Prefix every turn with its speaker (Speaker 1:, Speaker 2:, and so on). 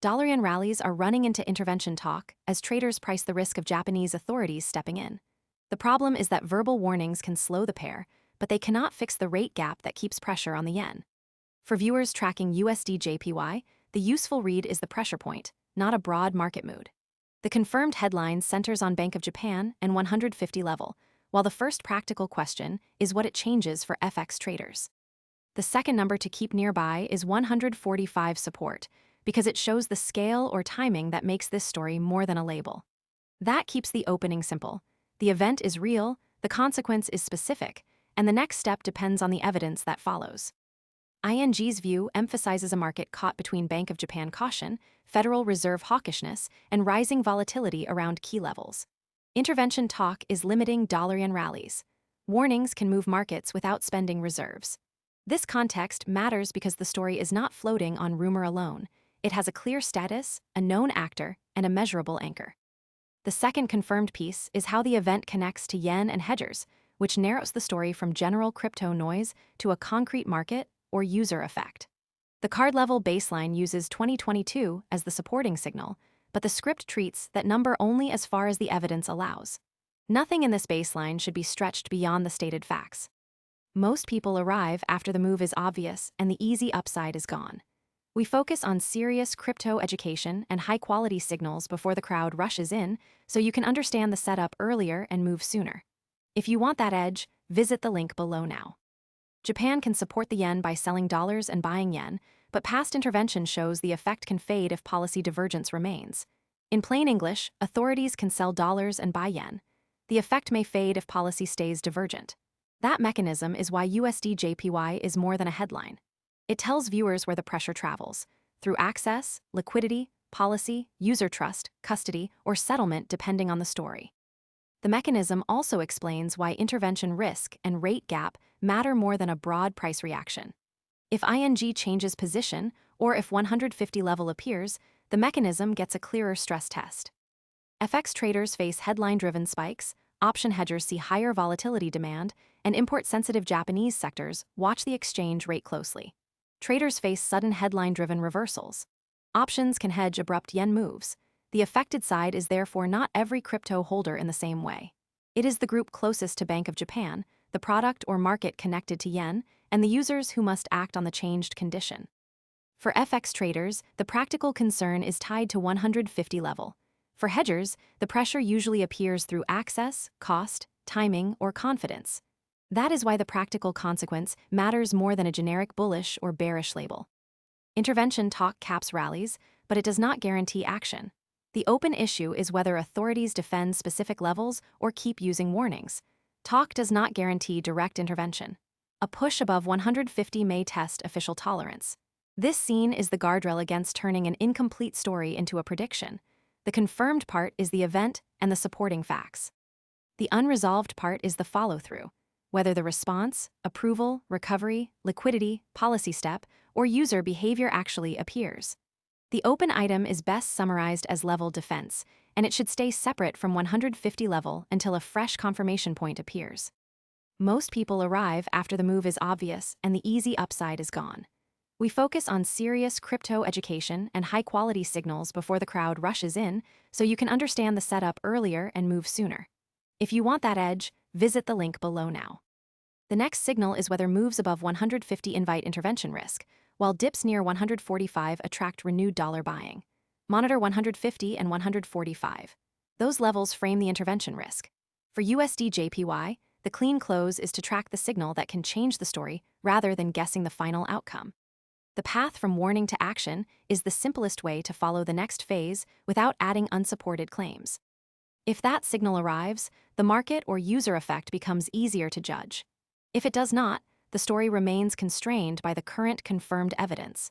Speaker 1: Dollar-yen rallies are running into intervention talk as traders price the risk of Japanese authorities stepping in. The problem is that verbal warnings can slow the pair, but they cannot fix the rate gap that keeps pressure on the yen. For viewers tracking USD JPY, the useful read is the pressure point, not a broad market mood. The confirmed headline centers on Bank of Japan and 150 level, while the first practical question is what it changes for FX traders. The second number to keep nearby is 145 support, because it shows the scale or timing that makes this story more than a label. That keeps the opening simple. The event is real, the consequence is specific, and the next step depends on the evidence that follows. ING's view emphasizes a market caught between Bank of Japan caution, Federal Reserve hawkishness, and rising volatility around key levels. Intervention talk is limiting dollar-yen rallies. Warnings can move markets without spending reserves. This context matters because the story is not floating on rumor alone. It has a clear status, a known actor, and a measurable anchor. The second confirmed piece is how the event connects to yen and hedgers, which narrows the story from general crypto noise to a concrete market or user effect. The card-level baseline uses 2022 as the supporting signal, but the script treats that number only as far as the evidence allows. Nothing in this baseline should be stretched beyond the stated facts. Most people arrive after the move is obvious and the easy upside is gone. We focus on serious crypto education and high-quality signals before the crowd rushes in, so you can understand the setup earlier and move sooner. If you want that edge, visit the link below now. Japan can support the yen by selling dollars and buying yen, but past intervention shows the effect can fade if policy divergence remains. In plain English, authorities can sell dollars and buy yen. The effect may fade if policy stays divergent. That mechanism is why USD JPY is more than a headline. It tells viewers where the pressure travels, through access, liquidity, policy, user trust, custody, or settlement depending on the story. The mechanism also explains why intervention risk and rate gap matter more than a broad price reaction. If ING changes position, or if 150 level appears, the mechanism gets a clearer stress test. FX traders face headline-driven spikes, option hedgers see higher volatility demand, and import-sensitive Japanese sectors watch the exchange rate closely. Traders face sudden headline-driven reversals. Options can hedge abrupt yen moves. The affected side is therefore not every crypto holder in the same way. It is the group closest to Bank of Japan, the product or market connected to yen, and the users who must act on the changed condition. For FX traders, the practical concern is tied to 150 level. For hedgers, the pressure usually appears through access, cost, timing, or confidence. That is why the practical consequence matters more than a generic bullish or bearish label. Intervention talk caps rallies, but it does not guarantee action. The open issue is whether authorities defend specific levels or keep using warnings. Talk does not guarantee direct intervention. A push above 150 may test official tolerance. This scene is the guardrail against turning an incomplete story into a prediction. The confirmed part is the event and the supporting facts. The unresolved part is the follow-through, whether the response, approval, recovery, liquidity, policy step, or user behavior actually appears. The open item is best summarized as level defense, and it should stay separate from 150 level until a fresh confirmation point appears. Most people arrive after the move is obvious and the easy upside is gone. We focus on serious crypto education and high-quality signals before the crowd rushes in, so you can understand the setup earlier and move sooner. If you want that edge, visit the link below now. The next signal is whether moves above 150 invite intervention risk, while dips near 145 attract renewed dollar buying. Monitor 150 and 145. Those levels frame the intervention risk. For USD JPY, the clean close is to track the signal that can change the story rather than guessing the final outcome. The path from warning to action is the simplest way to follow the next phase without adding unsupported claims. If that signal arrives, the market or user effect becomes easier to judge. If it does not, the story remains constrained by the current confirmed evidence.